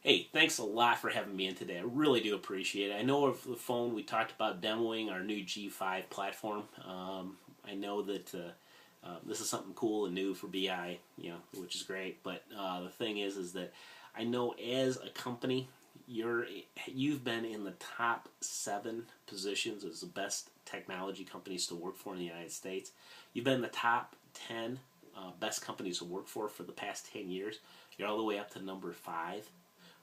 Hey, thanks a lot for having me in today. I really do appreciate it. I know over the phone we talked about demoing our new G5 platform. I know that this is something cool and new for BI, which is great. But the thing is that I know as a company, you've been in the top 7 positions as the best technology companies to work for in the United States. You've been in the top 10 best companies to work for the past 10 years. You're all the way up to number 5,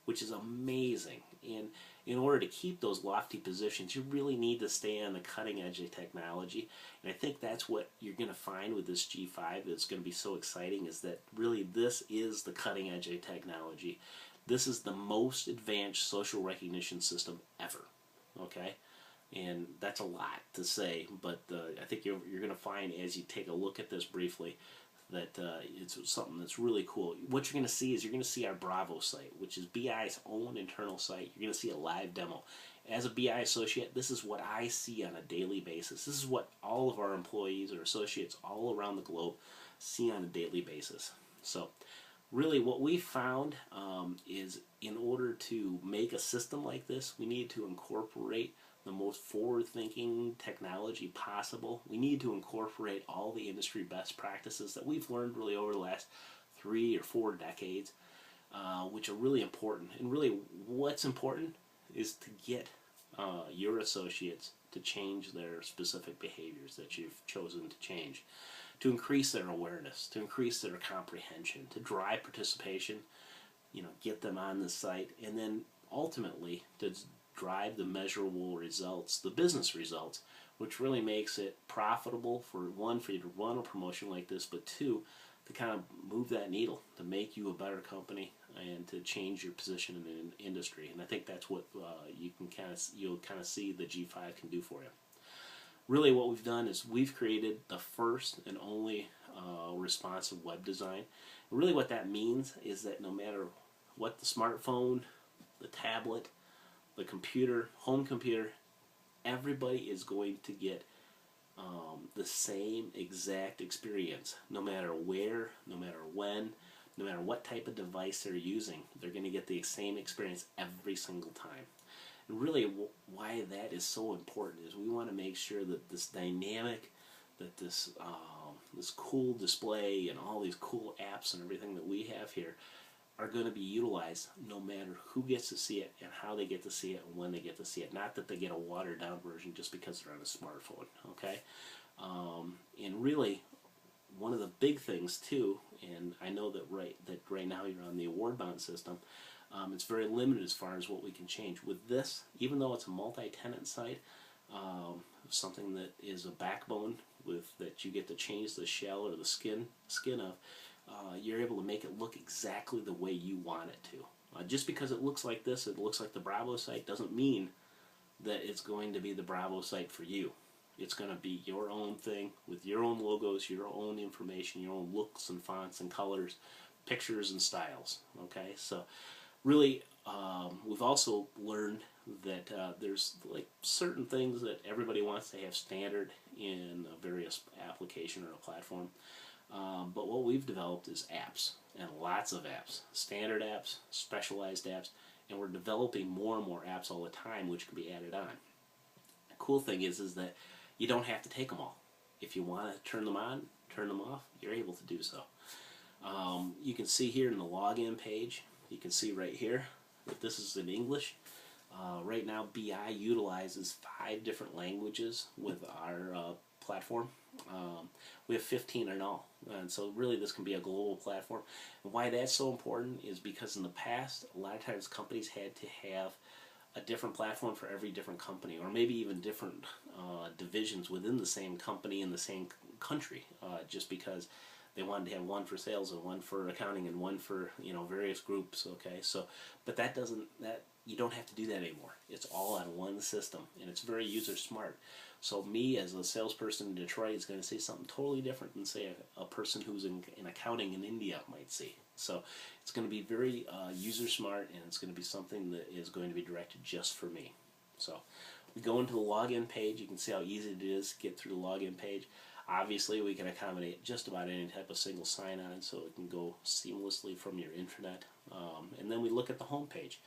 which is amazing. And in order to keep those lofty positions, you really need to stay on the cutting edge of technology. And I think that's what you're going to find with this G5 that's going to be so exciting, is that really this is the cutting edge of technology. This is the most advanced social recognition system ever. Okay? And that's a lot to say, but I think you're going to find as you take a look at this briefly that it's something that's really cool. What you're going to see is you're going to see our Bravo site, which is BI's own internal site. You're going to see a live demo. As a BI associate, this is what I see on a daily basis. This is what all of our employees or associates all around the globe see on a daily basis. So really what we found is in order to make a system like this, we need to incorporate the most forward-thinking technology possible. We need to incorporate all the industry best practices that we've learned really over the last 3 or 4 decades, which are really important. And really what's important is to get your associates to change their specific behaviors that you've chosen to change, to increase their awareness, to increase their comprehension, to drive participation, get them on the site, and then ultimately to drive the measurable results, the business results, which really makes it profitable for you to run a promotion like this, but 2, to kind of move that needle, to make you a better company and to change your position in the industry. And I think that's what you'll kind of see the G5 can do for you. Really what we've done is we've created the first and only responsive web design. And really what that means is that no matter what the smartphone, the tablet, the computer, home computer, everybody is going to get the same exact experience. No matter where, no matter when, no matter what type of device they're using, they're going to get the same experience every single time. And really why that is so important is we want to make sure that this dynamic, that this cool display and all these cool apps and everything that we have here are going to be utilized no matter who gets to see it and how they get to see it and when they get to see it. Not that they get a watered down version just because they're on a smartphone, okay? And really, one of the big things too, and I know that right now you're on the award bound system, it's very limited as far as what we can change. With this, even though it's a multi-tenant site, something that is a backbone that you get to change the shell or the skin of, you're able to make it look exactly the way you want it to. Just because it looks like this, it looks like the Bravo site, doesn't mean that it's going to be the Bravo site for you. It's going to be your own thing with your own logos, your own information, your own looks and fonts and colors, pictures and styles. Okay, so really we've also learned that there's like certain things that everybody wants to have standard in a various application or a platform. But what we've developed is apps, and lots of apps, standard apps, specialized apps, and we're developing more and more apps all the time which can be added on. The cool thing is that you don't have to take them all. If you want to turn them on, turn them off, you're able to do so. You can see here in the login page, you can see right here that this is in English. Right now BI utilizes 5 different languages with our platform. We have 15 in all, and so really this can be a global platform. And why that's so important is because in the past a lot of times companies had to have a different platform for every different company, or maybe even different divisions within the same company in the same country, just because they wanted to have one for sales and one for accounting and one for various groups. Okay, so but you don't have to do that anymore. It's all on one system, and it's very user smart. So me as a salesperson in Detroit is going to see something totally different than say a person who's in accounting in India might see. So it's going to be very user smart, and it's going to be something that is going to be directed just for me. So we go into the login page. You can see how easy it is to get through the login page. Obviously, we can accommodate just about any type of single sign-on, so it can go seamlessly from your intranet. And then we look at the home page.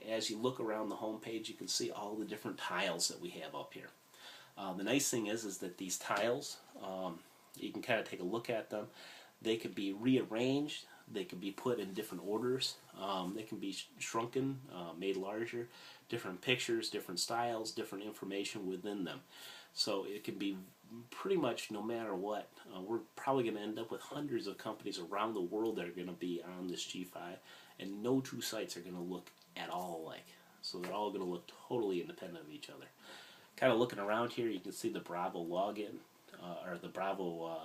As you look around the home page, you can see all the different tiles that we have up here. The nice thing is that these tiles, you can kind of take a look at them. They could be rearranged. They could be put in different orders. They can be shrunken, made larger, different pictures, different styles, different information within them. So it can be pretty much no matter what. We're probably going to end up with hundreds of companies around the world that are going to be on this G5, and no two sites are going to look at all alike. So they're all going to look totally independent of each other. Kind of looking around here, you can see the Bravo login, or the Bravo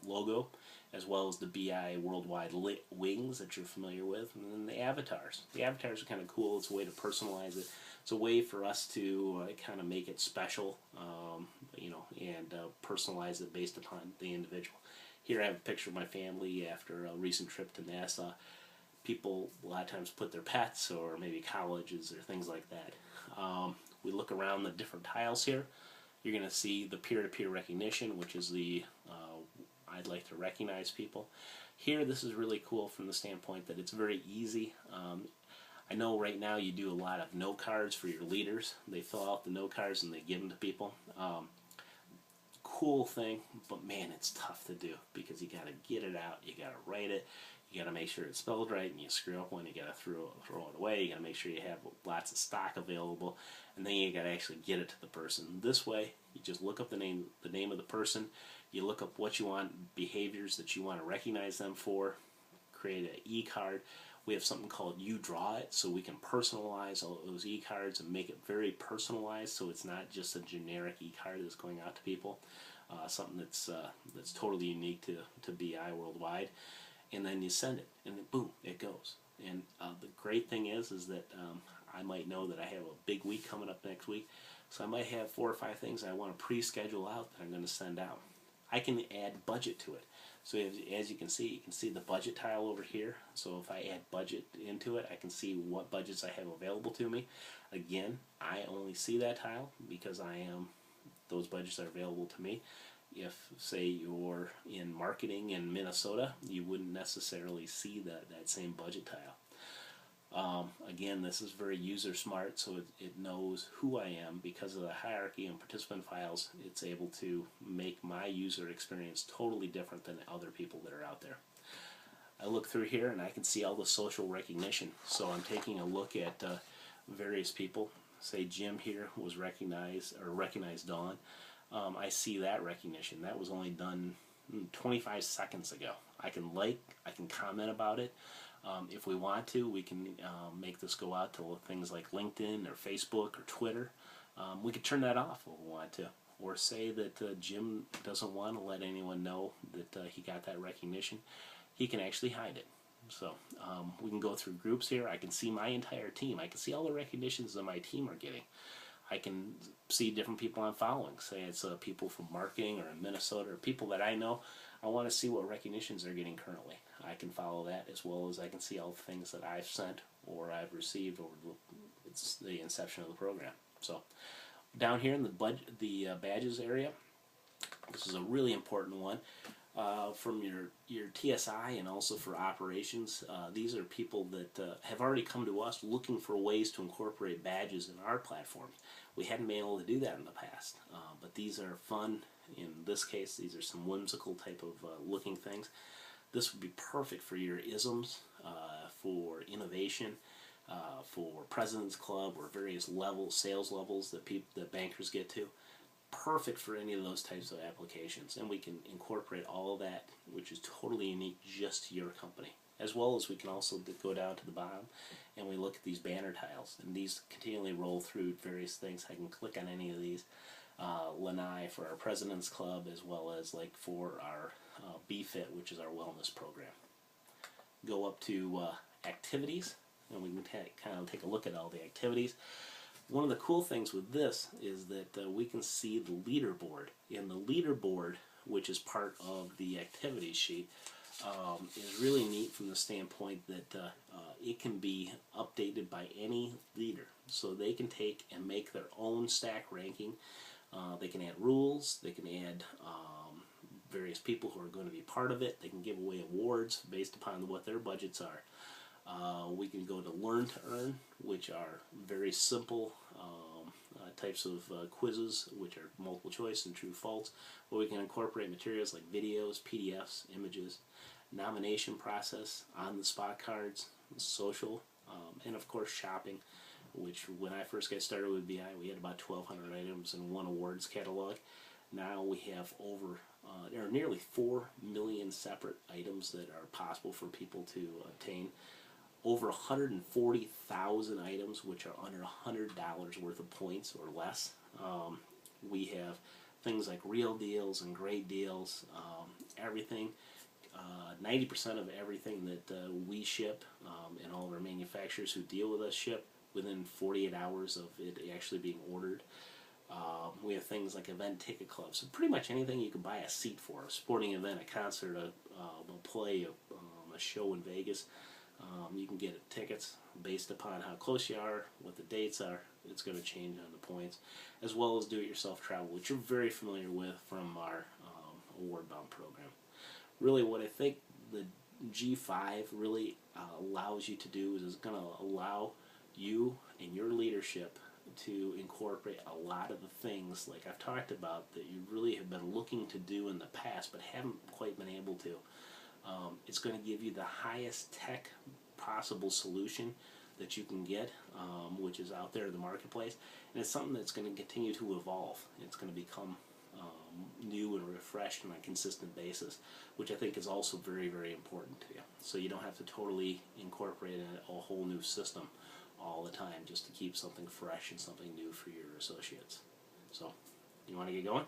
logo, as well as the BI Worldwide wings that you're familiar with, and then the avatars. The avatars are kind of cool. It's a way to personalize it. It's a way for us to kind of make it special, and personalize it based upon the individual. Here I have a picture of my family after a recent trip to NASA. People a lot of times put their pets or maybe colleges or things like that. We look around the different tiles here. You're going to see the peer-to-peer recognition, which is the I'd like to recognize people. Here, this is really cool from the standpoint that it's very easy. I know right now you do a lot of note cards for your leaders. They fill out the note cards and they give them to people. Cool thing, but man, it's tough to do because you got to get it out, you got to write it, you got to make sure it's spelled right, and you screw up one, you got to throw it away. You got to make sure you have lots of stock available, and then you got to actually get it to the person. This way, you just look up the name of the person. You look up what you want, behaviors that you want to recognize them for, create an e-card. We have something called You Draw It, so we can personalize all those e-cards and make it very personalized, so it's not just a generic e-card that's going out to people. Something that's totally unique to BI Worldwide. And then you send it, and then boom, it goes. And the great thing is that I might know that I have a big week coming up next week, so I might have 4 or 5 things I want to pre-schedule out that I'm going to send out. I can add budget to it. So as you can see the budget tile over here. So if I add budget into it, I can see what budgets I have available to me. Again, I only see that tile because those budgets are available to me. If, say, you're in marketing in Minnesota, you wouldn't necessarily see that same budget tile. Again, this is very user smart, so it knows who I am. Because of the hierarchy and participant files, it's able to make my user experience totally different than other people that are out there. I look through here and I can see all the social recognition. So I'm taking a look at various people. Say Jim here was recognized Dawn. I see that recognition. That was only done 25 seconds ago. I can comment about it. If we want to, we can make this go out to things like LinkedIn or Facebook or Twitter. We could turn that off if we want to. Or say that Jim doesn't want to let anyone know that he got that recognition. He can actually hide it. So we can go through groups here. I can see my entire team. I can see all the recognitions that my team are getting. I can see different people I'm following. Say it's people from marketing or in Minnesota or people that I know. I want to see what recognitions they're getting currently. I can follow that, as well as I can see all the things that I've sent or I've received over the inception of the program. So down here in the badges area, this is a really important one. From your TSI and also for operations, these are people that have already come to us looking for ways to incorporate badges in our platforms. We hadn't been able to do that in the past, but these are fun. In this case, these are some whimsical type of looking things. This would be perfect for your isms, for innovation, for President's Club or various sales levels that bankers get to. Perfect for any of those types of applications, and we can incorporate all of that, which is totally unique just to your company. As well as we can also go down to the bottom and we look at these banner tiles, and these continually roll through various things. I can click on any of these. Lanai for our President's Club, as well as like for our BFIT, which is our wellness program. Go up to activities, and we can kind of take a look at all the activities. One of the cool things with this is that we can see the leaderboard. And the leaderboard, which is part of the activities sheet, is really neat from the standpoint that it can be updated by any leader. So they can take and make their own stack ranking. They can add rules. They can add various people who are going to be part of it. They can give away awards based upon what their budgets are. We can go to Learn to Earn, which are very simple types of quizzes, which are multiple choice and true false. But we can incorporate materials like videos, PDFs, images, nomination process, on the spot cards, social, and of course shopping, which when I first got started with BI, we had about 1,200 items in one awards catalog. Now we have over, there are nearly 4 million separate items that are possible for people to obtain. Over 140,000 items which are under $100 worth of points or less. We have things like real deals and great deals, everything. 90% of everything that we ship and all of our manufacturers who deal with us ship within 48 hours of it actually being ordered. We have things like event ticket clubs. So pretty much anything you can buy a seat for, a sporting event, a concert, a play, a show in Vegas. You can get tickets based upon how close you are, what the dates are. It's going to change on the points, as well as do-it-yourself travel, which you're very familiar with from our award-bound program. Really, what I think the G5 really allows you to do is it's going to allow you and your leadership to incorporate a lot of the things like I've talked about that you really have been looking to do in the past but haven't quite been able to. It's going to give you the highest tech possible solution that you can get, which is out there in the marketplace, and it's something that's going to continue to evolve. It's going to become new and refreshed on a consistent basis, which I think is also very, very important to you. So you don't have to totally incorporate a whole new system all the time just to keep something fresh and something new for your associates. So, you want to get going?